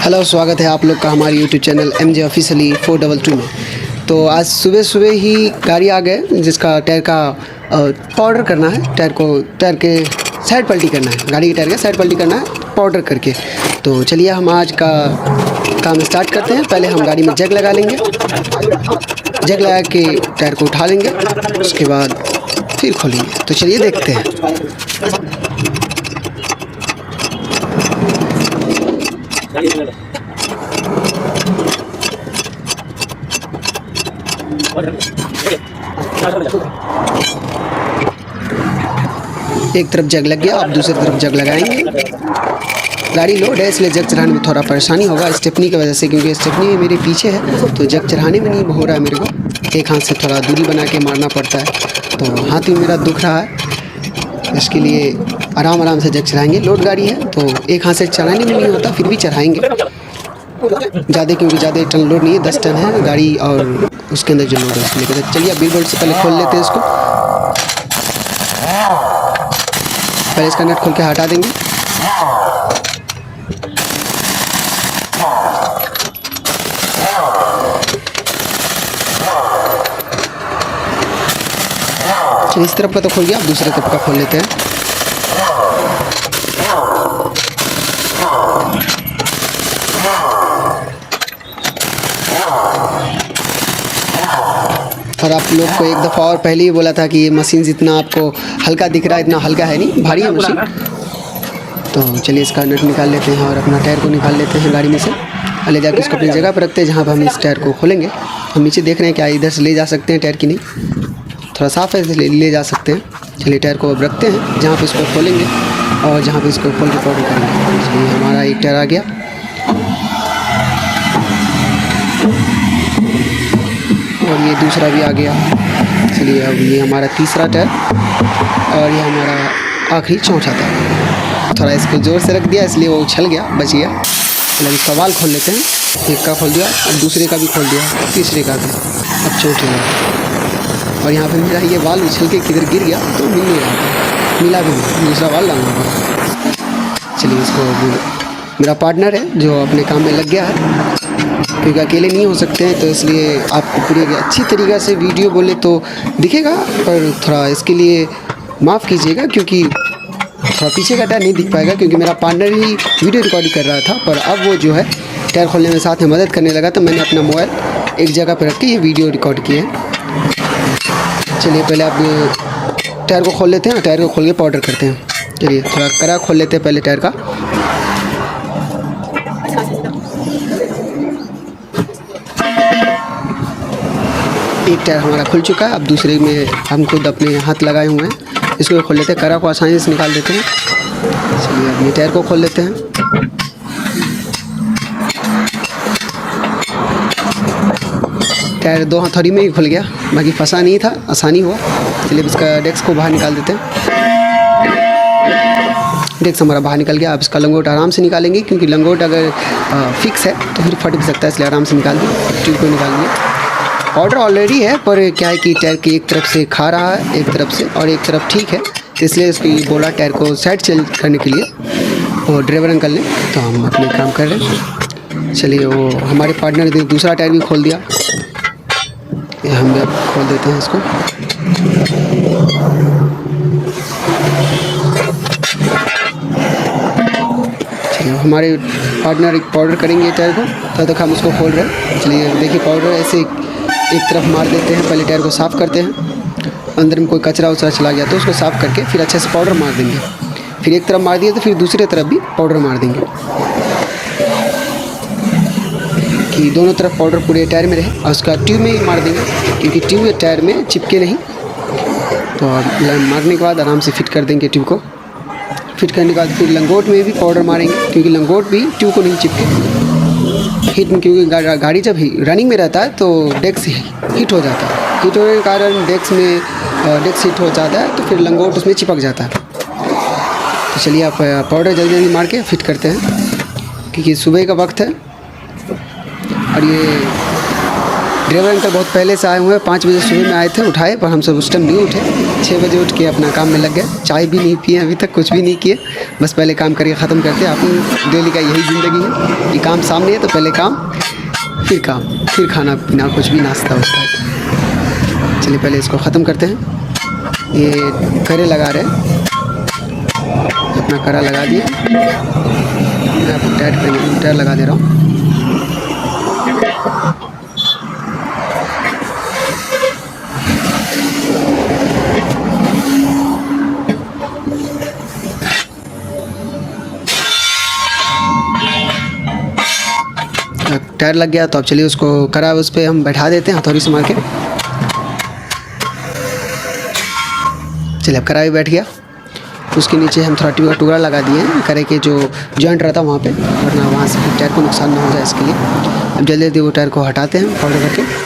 Hello, स्वागत है आप लोग का हमारे यूट्यूब चैनल MJ ऑफिशियली 422 में। तो आज सुबह सुबह ही गाड़ी आ गए जिसका टायर का पाउडर करना है। टायर के साइड पल्टी करना है, गाड़ी के टायर का साइड पल्टी करना है पाउडर करके। तो चलिए हम आज का काम स्टार्ट करते हैं। पहले हम गाड़ी में जग लगा लेंगे, जग लगा के टायर को उठा लेंगे, उसके बाद फिर खोलेंगे। तो चलिए देखते हैं। एक तरफ जग लग गया, अब दूसरी तरफ जग लगाएंगे। गाड़ी लोड है इसलिए जग चढ़ाने में थोड़ा परेशानी होगा स्टेपनी की वजह से, क्योंकि स्टेपनी मेरे पीछे है तो जग चढ़ाने में नहीं हो रहा है मेरे को। एक हाथ से थोड़ा दूरी बना के मारना पड़ता है, तो हाथ भी मेरा दुख रहा है। इसके लिए आराम आराम से जग चढ़ाएंगे। लोड गाड़ी है तो एक हाथ से चढ़ाने में नहीं होता, फिर भी चढ़ाएंगे ज़्यादा, क्योंकि ज़्यादा टन लोड नहीं है, 10 टन है गाड़ी और उसके अंदर जो लोड है उसको लेकर। चलिए अब बिल बोल्ट से पहले खोल लेते हैं इसको। पहले इसका नट खोल के हटा देंगे। चलिए इस तरफ का तो खोल गया, अब दूसरे तरफ का खोल लेते हैं। और आप लोग को एक दफ़ा और पहले ही बोला था कि ये मशीन जितना आपको हल्का दिख रहा है इतना हल्का है नहीं, भारी है मशीन। तो चलिए इसका नट निकाल लेते हैं और अपना टायर को निकाल लेते हैं गाड़ी में से। ले जाकर इसको अपनी जगह पर रखते हैं जहाँ पर हम इस टायर को खोलेंगे। हम नीचे देख रहे हैं क्या इधर से ले जा सकते हैं टायर की नहीं, थोड़ा साफ है इसलिए ले जा सकते हैं। चलिए टायर को अब रखते हैं जहाँ पर इसको खोलेंगे और जहाँ पर इसको खोल के पाउडर करेंगे। चलिए हमारा एक टायर आ गया और ये दूसरा भी आ गया। चलिए अब ये हमारा तीसरा टायर और ये हमारा आखिरी चौथा टायर। थोड़ा इसको ज़ोर से रख दिया इसलिए वो उछल गया, बच गया। चलिए इसका वाल खोल लेते हैं। एक का खोल दिया, अब दूसरे का भी खोल दिया, तीसरे का भी, अब चौथे का। और यहाँ पे मेरा ये वाल उछल के किधर गिर गया तो मिल नहीं रहा था, मिला भी नहीं, दूसरा वाल डालना पड़ा। चलिए इसको मेरा पार्टनर है जो अपने काम में लग गया है, क्योंकि अकेले नहीं हो सकते हैं, तो इसलिए आपको पूरी अच्छी तरीक़ा से वीडियो बोले तो दिखेगा, पर थोड़ा इसके लिए माफ़ कीजिएगा क्योंकि थोड़ा पीछे का टायर नहीं दिख पाएगा, क्योंकि मेरा पार्टनर ही वीडियो रिकॉर्डिंग कर रहा था। पर अब वो जो है टायर खोलने में साथ में मदद करने लगा, तो मैंने अपना मोबाइल एक जगह पर रख के ये वीडियो रिकॉर्ड किया है। चलिए पहले आप टायर को खोल लेते हैं, टायर को खोल के पाउडर करते हैं। चलिए थोड़ा कड़ा खोल लेते हैं पहले टायर का। एक टायर हमारा खुल चुका है, अब दूसरे में हम खुद अपने हाथ लगाए हुए हैं। इसको खोल लेते हैं, कड़ा को आसानी से निकाल देते हैं। चलिए अब ये टायर को खोल लेते हैं। टायर दो हथौड़ी में ही खुल गया, बाकी फंसा नहीं था, आसानी हुआ। चलिए इसका डेस्क को बाहर निकाल देते हैं। डेस्क हमारा बाहर निकल गया। अब इसका लंगोट आराम से निकालेंगे, क्योंकि लंगोट अगर फिक्स है तो फिर फट भी सकता है, इसलिए आराम से निकाल दें। ट्यूब को निकाल दिए। ऑर्डर ऑलरेडी है, पर क्या है कि टायर की एक तरफ से खा रहा है एक तरफ से, और एक तरफ ठीक है, इसलिए इसको बोला टायर को साइड चेंज करने के लिए। और ड्राइवर अंकल ने, तो हम अपने काम कर रहे हैं। चलिए वो हमारे पार्टनर ने दूसरा टायर भी खोल दिया, ये हम भी अब खोल देते हैं इसको। चलिए हमारे पार्टनर एक पाउडर करेंगे टायर को, तब तक हम उसको खोल रहे हैं। चलिए देखिए पाउडर ऐसे एक तरफ मार देते हैं, पहले टायर को साफ़ करते हैं। अंदर में कोई कचरा उचरा चला गया तो उसको साफ़ करके फिर अच्छे से पाउडर मार देंगे। फिर एक तरफ मार दिया तो फिर दूसरी तरफ भी पाउडर मार देंगे, कि दोनों तरफ पाउडर पूरे टायर में रहे। और उसका ट्यूब में ही मार देंगे, क्योंकि ट्यूब टायर में चिपके नहीं। तो मारने के बाद आराम से फिट कर देंगे ट्यूब को। फिट करने के बाद फिर लंगोट में भी पाउडर मारेंगे, क्योंकि लंगोट भी ट्यूब को नहीं चिपके हीट में, क्योंकि गाड़ी जब रनिंग में रहता है तो डेस्क हीट हो जाता है। हीट होने के कारण डेस्क हीट हो जाता है, तो फिर लंगोट उसमें चिपक जाता है। तो चलिए आप पाउडर जल्दी जल्दी मार के फिट करते हैं, क्योंकि सुबह का वक्त है और ये ड्राइवर अंकल बहुत पहले से आए हुए हैं, 5 बजे सुबह में आए थे, उठाए, पर हम सब उस टाइम नहीं उठे। 6 बजे उठ के अपना काम में लग गए। चाय भी नहीं पिए अभी तक, कुछ भी नहीं किए, बस पहले काम करके ख़त्म करते हैं। अपनी डेली का यही ज़िंदगी है कि काम सामने है तो पहले काम, फिर खाना पीना, कुछ भी नाश्ता होता है। चलिए पहले इसको ख़त्म करते हैं। ये करे लगा रहे, अपना करा लगा दिए। मैं आपको टायर लगा दे रहा हूँ। टायर लग गया तो अब चलिए उसको करा उस पर हम बैठा देते हैं हथौड़ी से मार के। चलिए अब करा भी बैठ गया। उसके नीचे हम थोड़ा ट्यूब का टुकड़ा लगा दिए हैं, करे के जो जॉइंट रहता है वहाँ पे, वरना वहाँ से टायर को नुकसान ना हो जाए इसके लिए। अब जल्दी जल्दी वो टायर को हटाते हैं पाउडर करके।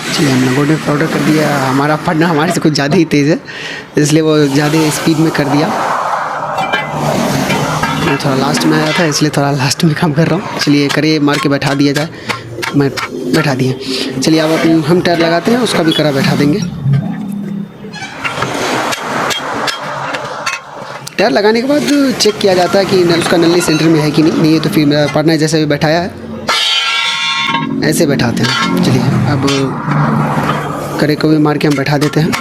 चलिए हमने गोल्डन पाउडर कर दिया। हमारा पार्टनर हमारे से कुछ ज़्यादा ही तेज़ है, इसलिए वो ज़्यादा स्पीड में कर दिया। मैं थोड़ा लास्ट में आया था, इसलिए थोड़ा लास्ट में काम कर रहा हूँ। चलिए करिए मार के बैठा दिया जाए। मैं बैठा दिए। चलिए अब हम टायर लगाते हैं, उसका भी करा बैठा देंगे। टायर लगाने के बाद चेक किया जाता है कि उसका नली सेंटर में है कि नहीं है, तो फिर मेरा पार्टनर जैसे भी बैठाया है ऐसे बैठाते हैं। चलिए अब करे को भी मार के हम बैठा देते हैं।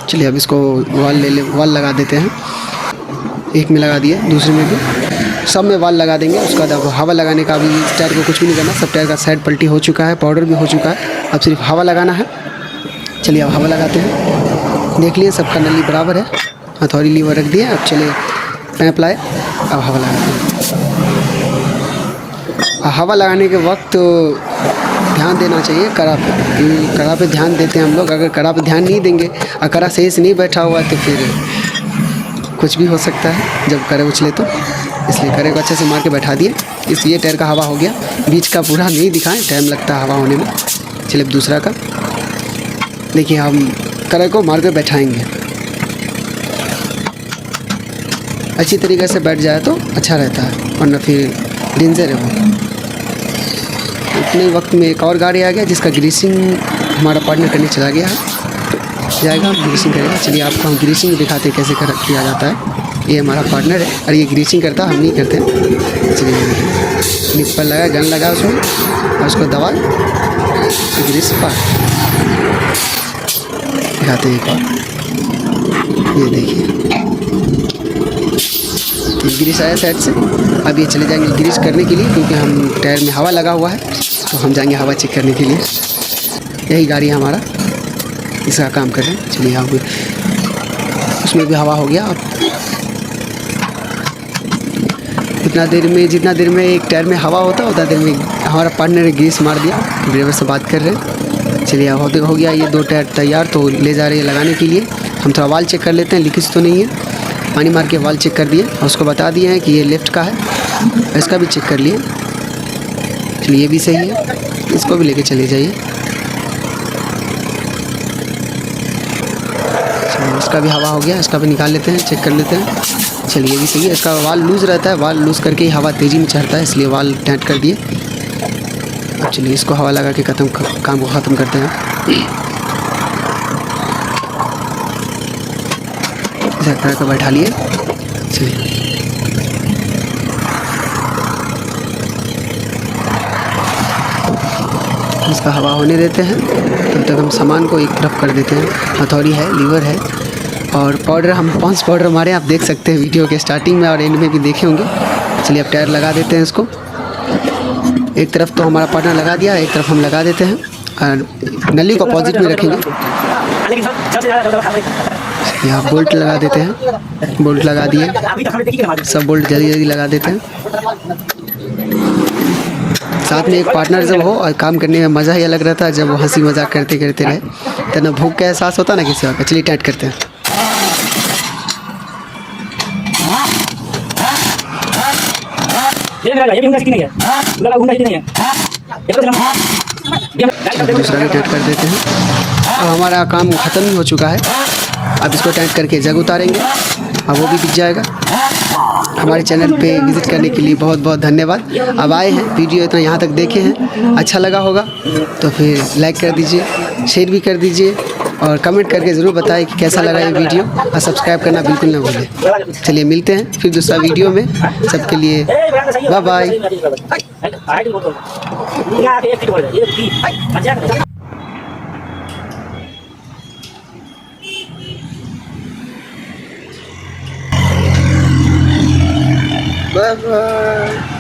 चलिए अब इसको वाल लगा देते हैं। एक में लगा दिया, दूसरे में भी, सब में वाल लगा देंगे। उसके बाद अब हवा लगाने का भी टायर को कुछ भी नहीं करना, सब टायर का साइड पलटी हो चुका है, पाउडर भी हो चुका है, अब सिर्फ हवा लगाना है। चलिए अब हवा लगाते हैं। देख लिए सबका नली बराबर है, हथौड़ी लीवर रख दिया। अब चलिए पैप लाए, अब हवा लगाते हैं। हवा लगाने के वक्त ध्यान देना चाहिए करा पे। करा पे ध्यान देते हैं हम लोग। अगर करा पे ध्यान नहीं देंगे और करा सही से नहीं बैठा हुआ है तो फिर कुछ भी हो सकता है जब करे उछले तो। इसलिए करे को अच्छे से मार के बैठा दिए। इसलिए टायर का हवा हो गया, बीच का पूरा नहीं दिखाएं, टाइम लगता है हवा होने में। चलिए अब दूसरा का देखिए, हम करे को मार के बैठाएंगे। अच्छी तरीके से बैठ जाए तो अच्छा रहता है, वरना फिर डेंजर है वो। इतने वक्त में एक और गाड़ी आ गया जिसका ग्रीसिंग हमारा पार्टनर करने चला गया है, जाएगा ग्रीसिंग करेगा। चलिए आपको हम ग्रीसिंग दिखाते कैसे किया जाता है। ये हमारा पार्टनर है और ये ग्रीसिंग करता है, हम नहीं करते। चलिए निप्पल लगा, गन लगा उसमें और उसको दबा ग्रीस पर दिखाते हैं एक और। ये देखिए ग्रीस आया साइड से। अब ये चले जाएंगे ग्रीस करने के लिए, क्योंकि हम टायर में हवा लगा हुआ है तो हम जाएंगे हवा चेक करने के लिए। यही गाड़ी है हमारा, इसका काम कर रहे हैं। चलिए यहाँ पे उसमें भी हवा हो गया। अब जितना देर में एक टायर में हवा होता है उतना देर में हमारा पार्टनर ने ग्रीस मार दिया। ड्राइवर से बात कर रहे हैं। चलिए अब हो गया ये 2 टायर तैयार, तो ले जा रहे हैं लगाने के लिए। हम थोड़ा वाल चेक कर लेते हैं, लीकेज तो नहीं है। पानी मार के वाल चेक कर दिए और उसको बता दिए हैं कि ये लेफ़्ट का है, इसका भी चेक कर लिए। चलिए ये भी सही है, इसको भी लेके चले जाइए। चलिए इसका भी हवा हो गया, इसका भी निकाल लेते हैं, चेक कर लेते हैं। चलिए ये भी सही है। इसका वाल लूज़ रहता है, वाल लूज़ करके ही हवा तेज़ी में चढ़ता है, इसलिए वाल टाइट कर दिए। अब चलिए इसको हवा लगा के काम को ख़त्म करते हैं। करा को बैठा लिए। चलिए इसका हवा होने देते हैं, तब तक हम सामान को एक तरफ कर देते हैं। हथौड़ी है, लीवर है और पाउडर, हम 5 पाउडर मारे, आप देख सकते हैं वीडियो के स्टार्टिंग में और एंड में भी देखे होंगे। चलिए अब टायर लगा देते हैं इसको। एक तरफ तो हमारा पार्टनर लगा दिया, एक तरफ हम लगा देते हैं और नली को अपोजिट में रखेंगे। यहाँ बोल्ट लगा देते हैं, बोल्ट लगा दिए, सब बोल्ट जल्दी जल्दी लगा देते हैं। साथ में एक पार्टनर जब हो और काम करने में मज़ा ही अलग रहता है, जब वो हंसी मजाक करते करते रहे तो ना भूख का एहसास होता ना किसी और का। चलिए टाइट करते हैं। दूसरा भी टाइट कर देते हैं। अब हमारा काम ख़त्म ही हो चुका है। अब इसको टाइट करके जग उतारेंगे, अब वो भी बिक जाएगा। हमारे चैनल पे विज़िट करने के लिए बहुत बहुत धन्यवाद। अब आए हैं, वीडियो इतना यहाँ तक देखे हैं, अच्छा लगा होगा तो फिर लाइक कर दीजिए, शेयर भी कर दीजिए और कमेंट करके ज़रूर बताएं कि कैसा लगा ये वीडियो, और सब्सक्राइब करना बिल्कुल ना भूलें। चलिए मिलते हैं फिर दूसरा वीडियो में, सबके लिए बाय बाय। Bye bye.